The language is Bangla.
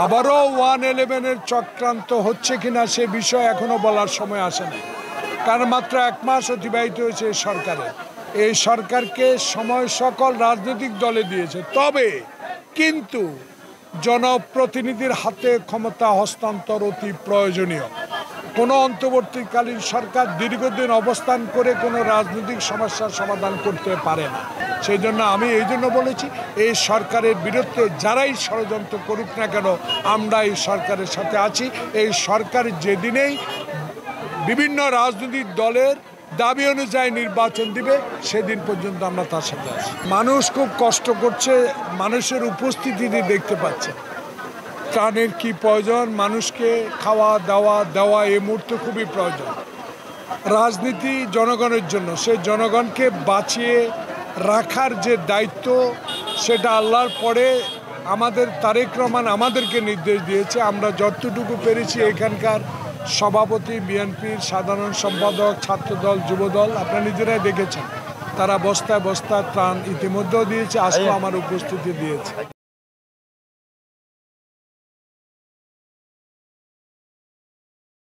আবারও 111-এর চক্রান্ত হচ্ছে কিনা সে বিষয়ে এখনো বলার সময় আসে না, কারণ মাত্র 1 মাস অতিবাহিত হয়েছে এই সরকারের। এই সরকারকে সময় সকল রাজনৈতিক দলে দিয়েছে, তবে কিন্তু জনপ্রতিনিধির হাতে ক্ষমতা হস্তান্তর অতি প্রয়োজনীয়। কোনো অন্তর্বর্তীকালীন সরকার দীর্ঘদিন অবস্থান করে কোনো রাজনৈতিক সমস্যার সমাধান করতে পারে না। সেই জন্য আমি এই জন্য বলেছি, এই সরকারের বিরুদ্ধে যারাই ষড়যন্ত্র করুক না কেন, আমরা এই সরকারের সাথে আছি। এই সরকার যেদিনেই বিভিন্ন রাজনৈতিক দলের দাবি অনুযায়ী নির্বাচন দিবে, সেদিন পর্যন্ত আমরা তার সাথে আছি। মানুষ খুব কষ্ট করছে, মানুষের উপস্থিতি দেখতে পাচ্ছে। ত্রাণের কি প্রয়োজন, মানুষকে খাওয়া দাওয়া দেওয়া এই মুহূর্তে খুবই প্রয়োজন। রাজনীতি জনগণের জন্য, সেই জনগণকে বাঁচিয়ে রাখার যে দায়িত্ব, সেটা আল্লাহর পরে আমাদের তারেক রহমান আমাদেরকে নির্দেশ দিয়েছে। আমরা যতটুকু পেরেছি, এখানকার সভাপতি, বিএনপির সাধারণ সম্পাদক, ছাত্রদল, যুবদল, আপনারা নিজেরাই দেখেছেন, তারা বস্তায় বস্তায় ত্রাণ ইতিমধ্যেও দিয়েছে, আজকেও আমার উপস্থিতি দিয়েছে।